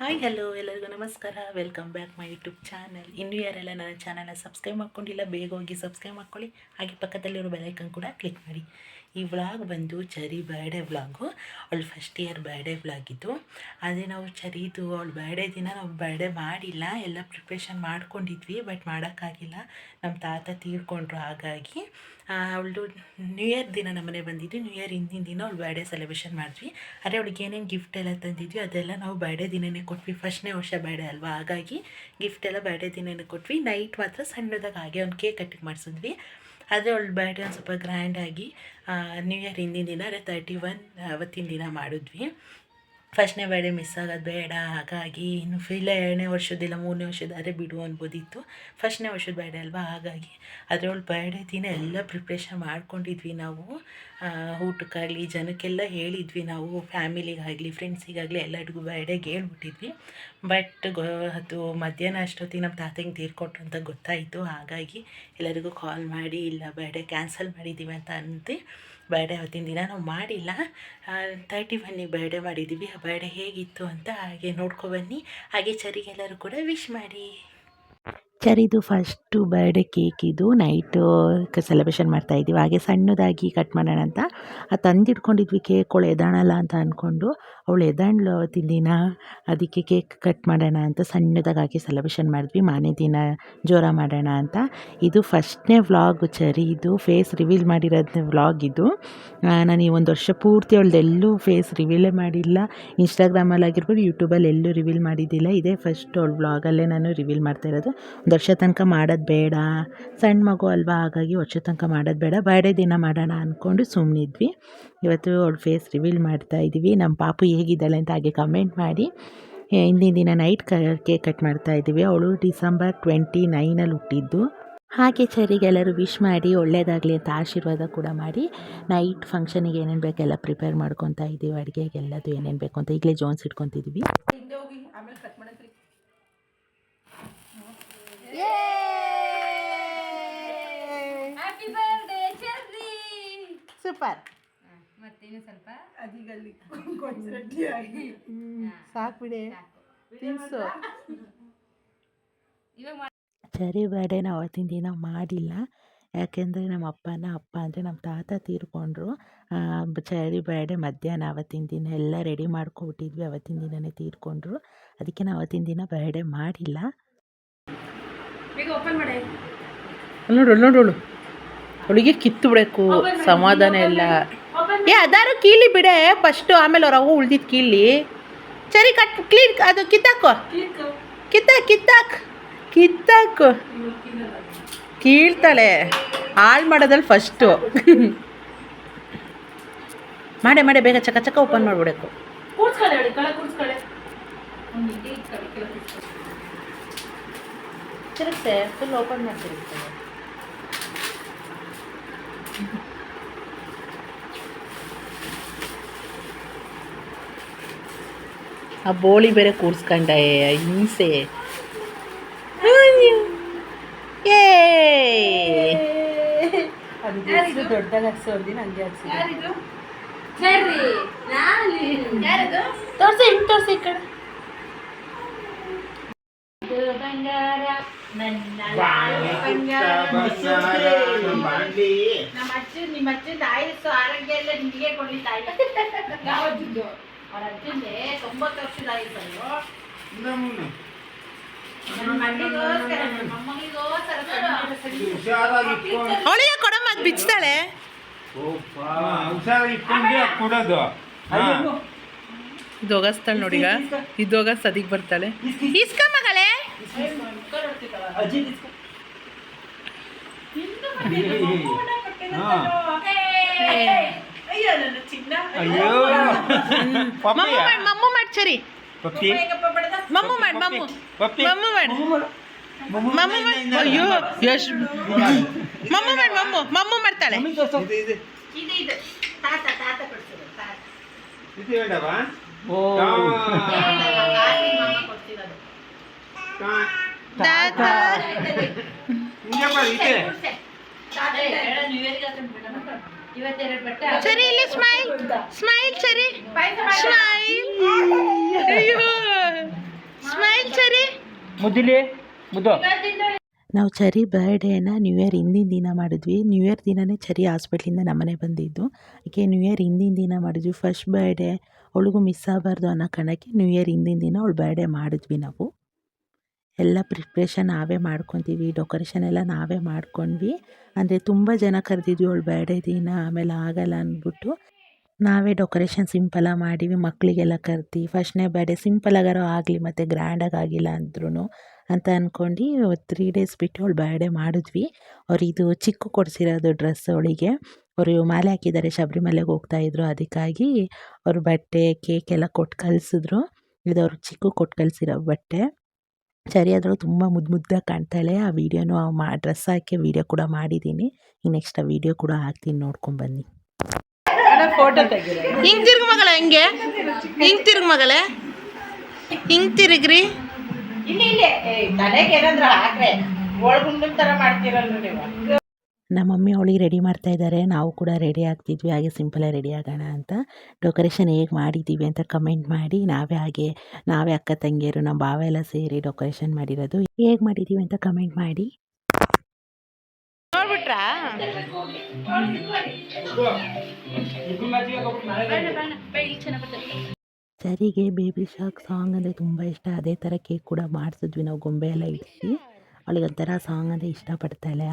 Hi hello ಎಲ್ಲರಿಗೂ ನಮಸ್ಕಾರ. Welcome back my YouTube channel. ಇನ್ನೂ ಯಾರೆಲ್ಲ ನನ್ನ ಚಾನಲ್ನ ಸಬ್ಸ್ಕ್ರೈಬ್ ಮಾಡ್ಕೊಂಡಿಲ್ಲ ಬೇಗ ಹೋಗಿ ಸಬ್ಸ್ಕ್ರೈಬ್ ಮಾಡ್ಕೊಳ್ಳಿ. ಹಾಗೆ ಪಕ್ಕದಲ್ಲಿರೋ ಬೆಲೈಕನ್ ಕೂಡ ಕ್ಲಿಕ್ ಮಾಡಿ. ಈ ವ್ಲಾಗ್ ಬಂದು ಚರಿ ಬರ್ಡೇ ವ್ಲಾಗು. ಅವಳು ಫಸ್ಟ್ ಇಯರ್ ಬರ್ಡೇ ವ್ಲಾಗ್ ಇದು. ಅದೇ ನಾವು ಚರಿದು ಅವಳು ಬರ್ಡೇ ದಿನ ನಾವು ಬರ್ಡೇ ಮಾಡಿಲ್ಲ, ಎಲ್ಲ ಪ್ರಿಪ್ರೇಷನ್ ಮಾಡ್ಕೊಂಡಿದ್ವಿ, ಬಟ್ ಮಾಡೋಕ್ಕಾಗಿಲ್ಲ. ನಮ್ಮ ತಾತ ತೀರ್ಕೊಂಡ್ರು. ಹಾಗಾಗಿ ಅವಳದು ನ್ಯೂ ಇಯರ್ ದಿನ ನಮ್ಮನೆ ಬಂದಿದ್ವಿ. ನ್ಯೂ ಇಯರ್ ಹಿಂದಿನ ದಿನ ಅವಳು ಬರ್ಡೇ ಸೆಲೆಬ್ರೇಷನ್ ಮಾಡಿದ್ವಿ. ಅದೇ ಅವಳಿಗೆ ಏನೇನು ಗಿಫ್ಟ್ ಎಲ್ಲ ತಂದಿದ್ವಿ ಅದೆಲ್ಲ ನಾವು ಬರ್ಡೇ ದಿನವೇ ಕೊಟ್ವಿ. ಫಸ್ಟ್ನೇ ವರ್ಷ ಬರ್ಡೇ ಅಲ್ವಾ, ಹಾಗಾಗಿ ಗಿಫ್ಟ್ ಎಲ್ಲ ಬರ್ಡೇ ದಿನವೇ ಕೊಟ್ವಿ. ನೈಟ್ ಮಾತ್ರ ಸಣ್ಣದಾಗಿ ಹಾಗೆ ಒಂದು ಕೇಕ್ ಕಟ್ಟಿಂಗ್ ಮಾಡಿಸಿದ್ವಿ. ಆದರೆ ಅವಳು ಬರ್ಡೇ ಒಂದು ಸ್ವಲ್ಪ ಗ್ರ್ಯಾಂಡಾಗಿ ನ್ಯೂ ಇಯರ್ ಹಿಂದಿನ ದಿನ ಅಂದರೆ 31 ಅವತ್ತಿನ ದಿನ ಮಾಡಿದ್ವಿ. ಫಸ್ಟ್ನೇ ಬರ್ಡೇ ಮಿಸ್ ಆಗೋದು ಬೇಡ, ಹಾಗಾಗಿ ಇನ್ನು ಇಲ್ಲ 2ನೇ ವರ್ಷದಿಲ್ಲ 3ನೇ ವರ್ಷದ ಅದೇ ಬಿಡು ಅನ್ಬೋದಿತ್ತು. ಫಸ್ಟ್ನೇ ವರ್ಷದ ಬರ್ಡೇ ಅಲ್ವಾ, ಹಾಗಾಗಿ ಅದರೊಳಗೆ ಬರ್ಡೇ ದಿನ ಎಲ್ಲ ಪ್ರಿಪ್ರೇಷನ್ ಮಾಡ್ಕೊಂಡಿದ್ವಿ ನಾವು. ಊಟಕ್ಕಾಗಲಿ ಜನಕ್ಕೆಲ್ಲ ಹೇಳಿದ್ವಿ ನಾವು, ಫ್ಯಾಮಿಲಿಗಾಗಲಿ ಫ್ರೆಂಡ್ಸಿಗಾಗಲಿ ಎಲ್ಲರಿಗೂ ಬರ್ಡೇಗೆ ಹೇಳ್ಬಿಟ್ಟಿದ್ವಿ. ಬಟ್ ಅದು ಮಧ್ಯಾಹ್ನ ಅಷ್ಟೊತ್ತಿಗೆ ನಮ್ಮ ತಾತಂಗೆ ತೀರ್ಕೊಟ್ರು ಅಂತ ಗೊತ್ತಾಯಿತು. ಹಾಗಾಗಿ ಎಲ್ಲರಿಗೂ ಕಾಲ್ ಮಾಡಿ ಇಲ್ಲ ಬರ್ಡೇ ಕ್ಯಾನ್ಸಲ್ ಮಾಡಿದ್ದೀವಿ ಅಂತ ಅಂದು ಬರ್ಡೇ ಅವತ್ತಿನ ದಿನ ನಾವು ಮಾಡಿಲ್ಲ. 31ಗೆ ಬರ್ಡೇ ಮಾಡಿದ್ದೀವಿ. ಆ ಬರ್ಡೇ ಹೇಗಿತ್ತು ಅಂತ ಹಾಗೆ ನೋಡ್ಕೊಬನ್ನಿ. ಹಾಗೆ ಚರಿಗೆಲ್ಲರೂ ಕೂಡ ವಿಶ್ ಮಾಡಿ. ಚರಿದು ಫಸ್ಟು ಬರ್ಡೇ ಕೇಕ್ ಇದು ನೈಟು ಸೆಲೆಬ್ರೇಷನ್ ಮಾಡ್ತಾಯಿದ್ದೀವಿ. ಹಾಗೆ ಸಣ್ಣದಾಗಿ ಕಟ್ ಮಾಡೋಣ ಅಂತ ತಂದಿಟ್ಕೊಂಡಿದ್ವಿ. ಕೇಕ್ ಅವಳು ಎದಾಳಲ್ಲ ಅಂತ ಅಂದ್ಕೊಂಡು ಅವಳು ಎದಾಣ್ಲು ಅವತ್ತಿನ ದಿನ. ಅದಕ್ಕೆ ಕೇಕ್ ಕಟ್ ಮಾಡೋಣ ಅಂತ ಸಣ್ಣದಾಗಿ ಹಾಕಿ ಸೆಲೆಬ್ರೇಷನ್ ಮಾಡಿದ್ವಿ. ಮಾನೇ ದಿನ ಜೋರ ಮಾಡೋಣ ಅಂತ. ಇದು ಫಸ್ಟ್ನೇ ವ್ಲಾಗು ಚರಿದು, ಫೇಸ್ ರಿವೀಲ್ ಮಾಡಿರೋದನ್ನೇ ವ್ಲಾಗ್ ಇದು. ನಾನು ಈ ಒಂದು ವರ್ಷ ಪೂರ್ತಿ ಅವಳದೆಲ್ಲೂ ಫೇಸ್ ರಿವೀಲೇ ಮಾಡಿಲ್ಲ. ಇನ್ಸ್ಟಾಗ್ರಾಮಲ್ಲಿ ಆಗಿರ್ಬೋದು, ಯೂಟ್ಯೂಬಲ್ಲಿ ಎಲ್ಲೂ ರಿವೀಲ್ ಮಾಡಿದ್ದಿಲ್ಲ. ಇದೇ ಫಸ್ಟ್ ಅವಳ ವ್ಲಾಗಲ್ಲೇ ನಾನು ರಿವೀಲ್ ಮಾಡ್ತಾಯಿರೋದು. ಒಂದು ವರ್ಷ ತನಕ ಮಾಡೋದು ಬೇಡ, ಸಣ್ಣ ಮಗು ಅಲ್ವಾ, ಹಾಗಾಗಿ ವರ್ಷ ತನಕ ಮಾಡೋದು ಬೇಡ, ಬರ್ಡೇ ದಿನ ಮಾಡೋಣ ಅಂದ್ಕೊಂಡು ಸುಮ್ಮನಿದ್ವಿ. ಇವತ್ತು ಅವಳ ಫೇಸ್ ರಿವೀಲ್ ಮಾಡ್ತಾಯಿದ್ದೀವಿ. ನಮ್ಮ ಪಾಪು ಹೇಗಿದ್ದಾಳೆ ಅಂತ ಹಾಗೆ ಕಮೆಂಟ್ ಮಾಡಿ. ಹಿಂದಿನ ದಿನ ನೈಟ್ ಕೇಕ್ ಕಟ್ ಮಾಡ್ತಾಯಿದ್ದೀವಿ. ಅವಳು ಡಿಸೆಂಬರ್ 29 ಹುಟ್ಟಿದ್ದು. ಹಾಗೆ ಚರಿಗೆಲ್ಲರೂ ವಿಶ್ ಮಾಡಿ ಒಳ್ಳೆಯದಾಗಲಿ ಅಂತ ಆಶೀರ್ವಾದ ಕೂಡ ಮಾಡಿ. ನೈಟ್ ಫಂಕ್ಷನಿಗೆ ಏನೇನು ಬೇಕೆಲ್ಲ ಪ್ರಿಪೇರ್ ಮಾಡ್ಕೊತಾ ಇದ್ದೀವಿ. ಅಡುಗೆಗೆಲ್ಲದು ಏನೇನು ಬೇಕು ಅಂತ ಈಗಲೇ ಜೋನ್ಸ್ ಇಟ್ಕೊತಿದ್ದೀವಿ. ಸೂಪರ್. ಮತ್ತೇನು ಸ್ವಲ್ಪ ಅದಿಗಲ್ಲಿ ಸಾಕು ಬಿಡೆ ತಿನ್ಸು. ಇವಾಗ ಚರಿ ಬರ್ಡೇನ ಅವತ್ತಿನ ದಿನ ಮಾಡಿಲ್ಲ. ಯಾಕೆಂದರೆ ನಮ್ಮ ಅಪ್ಪ ಅಂದರೆ ನಮ್ಮ ತಾತ ತೀರ್ಕೊಂಡ್ರು. ಚರಿ ಬರ್ಡೇ ಮಧ್ಯಾಹ್ನ ಅವತ್ತಿನ ದಿನ ಎಲ್ಲ ರೆಡಿ ಮಾಡ್ಕೊಬಿಟ್ಟಿದ್ವಿ. ಅವತ್ತಿನ ದಿನವೇ ತೀರ್ಕೊಂಡ್ರು. ಅದಕ್ಕೆ ನಾವು ಅವತ್ತಿನ ದಿನ ಬರ್ಡೇ ಮಾಡಿಲ್ಲ. ಬೇಗ ಓಪನ್ ಮಾಡಿ. ನೋಡು ಅವಳಿಗೆ ಕಿತ್ತು ಬಿಡಬೇಕು, ಸಮಾಧಾನ ಇಲ್ಲ. ಅದಾರು ಕೀಲಿ ಬಿಡೆ ಫಸ್ಟು, ಆಮೇಲೆ ಅವ್ರು ಅವು ಉಳ್ದಿದ್ದು ಕೀಲಿ. ಚರಿ ಕ್ಲೀನ್ ಅದು ಕಿತ್ತಾಕು, ಕಿತ್ತಾಕು. ಕೀಳ್ತಾಳೆ, ಹಾಳು ಮಾಡೋದಲ್ಲಿ ಫಸ್ಟು. ಮಾಡೇ ಬೇಗ ಚಕ ಓಪನ್ ಮಾಡಿಬಿಡಬೇಕು. ಚಿರಕ್ಸೆ ಫುಲ್ ಓಪನ್ ಮಾಡ್ತಿರ್ತಾರೆ. ಆ ಬೋಳಿ ಬೇರೆ ಕೂರ್ಸ್ಕೊಂಡ ಹಿಂಸೆ. ದೊಡ್ಡದಾಗ ಹಾಕ್ಸೋ ದಿನ ಹಂಗೆ ಹಾಕ್ಸಿದ್ರು. ತೋರ್ಸಿ ಹಿಂಗೆ ತೋರ್ಸಿ ಈ ಕಡೆ. ನಿಮ್ಮ ಅಜ್ಜನ ಆಯುಸ್ಸು ಆರೋಗ್ಯ ಎಲ್ಲ ನಿಮಗೆ ಕೊಡ್ಲಿ ತಾಯಿ. ಯಾವತ್ತಿದ್ದು ಅವ್ರ ಅಜ್ಜಂದೆ 90 ವರ್ಷದ ಆಯುಸ್ಸು. ಅವಳಿಗೆ ಕೊಡಮ್ಮ, ಅದು ಬಿಚ್ತಾಳೆ. ಇದು ಹೋಗಸ್ತಾಳೆ ನೋಡಿಗ, ಇದು ಹೋಗಸ್ ಅದಕ್ಕೆ ಬರ್ತಾಳೆ. ಇಸ್ಕ ಮಗಳೇ. ಮಮ್ಮು ಮಾಡಿ ಚರಿ, ಮಮ್ಮು ಮಾಡಿ. ಅಯ್ಯೋ ಯಶ್ ಮಮ್ಮು ಮಾಡ್ತಾಳೆ. ಸರಿ ಇಲ್ಲಿ ಸ್ಮೈಲ್ ಚರಿ, ಸ್ಮೈಲ್. ಅಯ್ಯೋ ಮುದ್ದಿಲಿ ಮುದ್ದು. ನಾವು ಚರಿ ಬರ್ಡೇನ ನ್ಯೂ ಇಯರ್ ಹಿಂದಿನ ದಿನ ಮಾಡಿದ್ವಿ. ನ್ಯೂ ಇಯರ್ ದಿನವೇ ಚರಿ ಹಾಸ್ಪಿಟ್ಲಿಂದ ನಮ್ಮನೆ ಬಂದಿದ್ದು. ಅದಕ್ಕೆ ನ್ಯೂ ಇಯರ್ ಹಿಂದಿನ ದಿನ ಮಾಡಿದ್ವಿ. ಫಸ್ಟ್ ಬರ್ಡೇ ಅವಳಿಗೂ ಮಿಸ್ ಆಗಬಾರ್ದು ಅನ್ನೋ ಕಾರಣಕ್ಕೆ ನ್ಯೂ ಇಯರ್ ಹಿಂದಿನ ದಿನ ಅವಳು ಬರ್ಡೇ ಮಾಡಿದ್ವಿ ನಾವು. ಎಲ್ಲ ಪ್ರಿಪ್ರೇಷನ್ ನಾವೇ ಮಾಡ್ಕೊತೀವಿ, ಡೆಕೋರೇಷನ್ ಎಲ್ಲ ನಾವೇ ಮಾಡ್ಕೊಂಡ್ವಿ. ಅಂದರೆ ತುಂಬ ಜನ ಕರೆದಿದ್ವಿ ಅವಳು ಬರ್ಡೇ ದಿನ, ಆಮೇಲೆ ಆಗಲ್ಲ ಅಂದ್ಬಿಟ್ಟು ನಾವೇ ಡೆಕೋರೇಷನ್ ಸಿಂಪಲಾಗಿ ಮಾಡಿವಿ. ಮಕ್ಕಳಿಗೆಲ್ಲ ಕರೆದು ಫಸ್ಟ್ನೇ ಬರ್ಡೇ ಸಿಂಪಲಾಗಾರೋ ಆಗಲಿ ಮತ್ತು ಗ್ರ್ಯಾಂಡಾಗಿ ಆಗಿಲ್ಲ ಅಂದ್ರೂ ಅಂತ ಅಂದ್ಕೊಂಡು 3 ಡೇಸ್ ಬಿಟ್ಟು ಅವಳು ಬರ್ಡೇ ಮಾಡಿದ್ವಿ. ಅವ್ರು ಇದು ಚಿಕ್ಕು ಕೊಡಿಸಿರೋದು ಡ್ರೆಸ್ ಅವಳಿಗೆ. ಅವರು ಮಾಲೆ ಹಾಕಿದ್ದಾರೆ, ಶಬರಿಮಲೆಗೆ ಹೋಗ್ತಾಯಿದ್ರು. ಅದಕ್ಕಾಗಿ ಅವರು ಬಟ್ಟೆ ಕೇಕ್ ಎಲ್ಲ ಕೊಟ್ಟು ಕಳಿಸಿದ್ರು. ಇದು ಅವ್ರು ಚಿಕ್ಕು ಕೊಟ್ಟು ಕಳಿಸಿರೋ ಬಟ್ಟೆ. ಸರಿ ಆದರೂ ತುಂಬ ಮುದ್ದಾಗಿ ಕಾಣ್ತಾಳೆ. ಆ ವಿಡಿಯೋನು ಡ್ರೆಸ್ ಹಾಕಿ ವಿಡಿಯೋ ಕೂಡ ಮಾಡಿದ್ದೀನಿ. ಈಗ ನೆಕ್ಸ್ಟ್ ಆ ವಿಡಿಯೋ ಕೂಡ ಹಾಕ್ತೀನಿ, ನೋಡ್ಕೊಂಬನ್ನಿ. ಫೋಟೋ ತೆಗಿರಿ. ಹಿಂಗೆ ತಿರ್ಗ ಮಗಳ, ಹಿಂಗೆ ಹಿಂಗೆ ತಿರ್ಗ ಮಗಳೇ, ಹಿಂಗೆ ತಿರುಗ್ರಿ. ನಮ್ಮ ಮಮ್ಮಿ ಅವಳಿಗೆ ರೆಡಿ ಮಾಡ್ತಾ ಇದ್ದಾರೆ. ನಾವು ಕೂಡ ರೆಡಿ ಆಗ್ತಿದ್ವಿ, ಹಾಗೆ ಸಿಂಪಲಾಗಿ ರೆಡಿ ಆಗೋಣ ಅಂತ. ಡೆಕೋರೇಷನ್ ಹೇಗೆ ಮಾಡಿದ್ದೀವಿ ಅಂತ ಕಮೆಂಟ್ ಮಾಡಿ. ನಾವೇ ಅಕ್ಕ ತಂಗಿಯರು, ನಮ್ಮ ಭಾವ ಎಲ್ಲ ಸೇರಿ ಡೆಕೋರೇಷನ್ ಮಾಡಿರೋದು. ಹೇಗೆ ಮಾಡಿದ್ದೀವಿ ಅಂತ ಕಮೆಂಟ್ ಮಾಡಿ. ನೋಡ್ಬಿಟ್ರಾ? ಸರಿಗೆ ಬೇಬಿ ಶಾರ್ಕ್ ಸಾಂಗ್ ಅಂದರೆ ತುಂಬ ಇಷ್ಟ. ಅದೇ ಥರ ಕೇಕ್ ಕೂಡ ಮಾಡಿಸಿದ್ವಿ ನಾವು, ಗೊಂಬೆ ಎಲ್ಲ ಇಡಿಸಿ. ಅವಳಿಗೊಂಥರ ಸಾಂಗ್ ಅಂದರೆ ಇಷ್ಟಪಡ್ತಾಳೆ.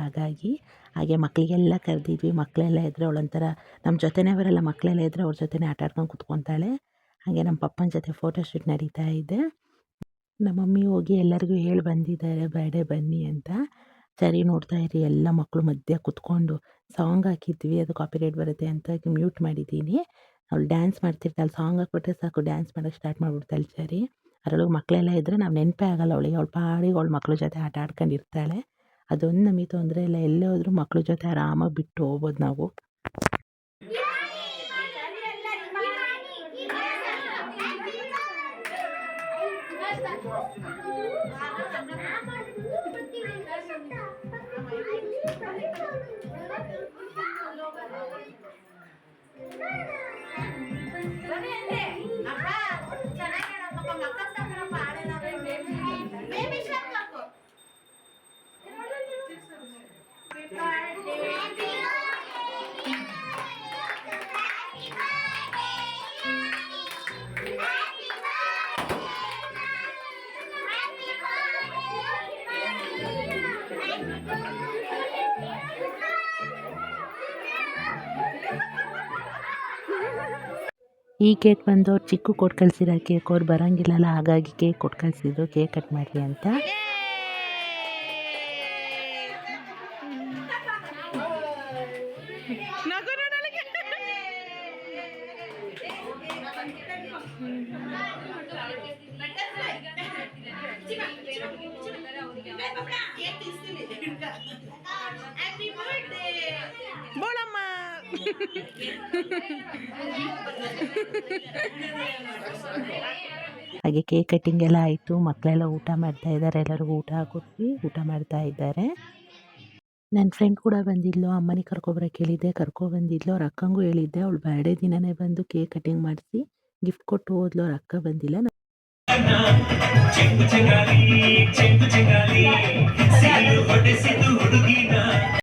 ಹಾಗೆ ಮಕ್ಕಳಿಗೆಲ್ಲ ಕರೆದಿದ್ವಿ. ಮಕ್ಕಳೆಲ್ಲ ಇದ್ದರೆ ಅವಳೊಂಥರ ನಮ್ಮ ಜೊತೆನೇ ಬರಲ್ಲ, ಮಕ್ಕಳೆಲ್ಲ ಇದ್ದರೆ ಅವ್ರ ಜೊತೆನೇ ಆಟ ಆಡ್ಕೊಂಡು ಕುತ್ಕೊತಾಳೆ. ಹಾಗೆ ನಮ್ಮ ಪಪ್ಪನ ಜೊತೆ ಫೋಟೋಶೂಟ್ ನಡೀತಾ ಇದೆ. ನಮ್ಮ ಮಮ್ಮಿ ಹೋಗಿ ಎಲ್ಲರಿಗೂ ಹೇಳಿ ಬಂದಿದ್ದಾರೆ ಬರ್ಡೇ ಬನ್ನಿ ಅಂತ. ಸರಿ ನೋಡ್ತಾ ಇರಿ, ಎಲ್ಲ ಮಕ್ಕಳು ಮಧ್ಯೆ ಕುತ್ಕೊಂಡು ಸಾಂಗ್ ಹಾಕಿದ್ವಿ. ಅದು ಕಾಪಿರೈಟ್ ಬರುತ್ತೆ ಅಂತ ಮ್ಯೂಟ್ ಮಾಡಿದ್ದೀನಿ. ಅವಳು ಡ್ಯಾನ್ಸ್ ಮಾಡ್ತಿರ್ತಾಳೆ, ಸಾಂಗ್ ಹಾಕ್ಬಿಟ್ರೆ ಸಾಕು ಡ್ಯಾನ್ಸ್ ಮಾಡೋಕ್ಕೆ ಸ್ಟಾರ್ಟ್ ಮಾಡಿಬಿಡ್ತಾಳೆ. ಸರಿ ಅದರೊಳಗೆ ಮಕ್ಕಳೆಲ್ಲ ಇದ್ದರೆ ನಾವು ನೆನಪೇ ಆಗಲ್ಲ ಅವಳಿಗೆ. ಅವಳು ಪಾಡಿಗೆ ಅವಳ ಮಕ್ಳ ಜೊತೆ ಆಟ ಆಡ್ಕೊಂಡಿರ್ತಾಳೆ. ಅದೊಂದು ನಮಗೆ ತೊಂದರೆ ಇಲ್ಲ. ಎಲ್ಲೇ ಹೋದ್ರೂ ಮಕ್ಳ ಜೊತೆ ಆರಾಮಾಗಿ ಬಿಟ್ಟು ಹೋಗ್ಬೋದು ನಾವು. ಈ ಕೇಕ್ ಬಂದು ಅವ್ರು ಚಿಕ್ಕು ಕೊಟ್ಟು ಕಳಿಸಿರೋ ಕೇಕ್. ಅವ್ರು ಬರೋಂಗಿಲ್ಲಲ್ಲ, ಹಾಗಾಗಿ ಕೇಕ್ ಕೊಟ್ಟು ಕಳಿಸಿದ್ರು, ಕೇಕ್ ಕಟ್ ಮಾಡಿ ಅಂತ. ಹಾಗೆ ಕೇಕ್ ಕಟ್ಟಿಂಗ್ ಎಲ್ಲ ಆಯಿತು. ಮಕ್ಕಳೆಲ್ಲ ಊಟ ಮಾಡ್ತಾ ಇದ್ದಾರೆ. ಎಲ್ಲರಿಗೂ ಊಟ ಕೊಟ್ವಿ, ಊಟ ಮಾಡ್ತಾ ಇದ್ದಾರೆ. ನನ್ನ ಫ್ರೆಂಡ್ ಕೂಡ ಬಂದಿದ್ಲು, ಅಮ್ಮನಿಗೆ ಕರ್ಕೊಬರಕ್ಕೆ ಹೇಳಿದ್ದೆ, ಕರ್ಕೊಬಂದಿದ್ಲು. ಅವ್ರ ಅಕ್ಕಂಗೂ ಹೇಳಿದ್ದೆ. ಅವಳು ಬರ್ಡೇ ದಿನವೇ ಬಂದು ಕೇಕ್ ಕಟ್ಟಿಂಗ್ ಮಾಡಿಸಿ ಗಿಫ್ಟ್ ಕೊಟ್ಟು ಹೋದ್ಲು. ಅವ್ರ ಅಕ್ಕ ಬಂದಿಲ್ಲ.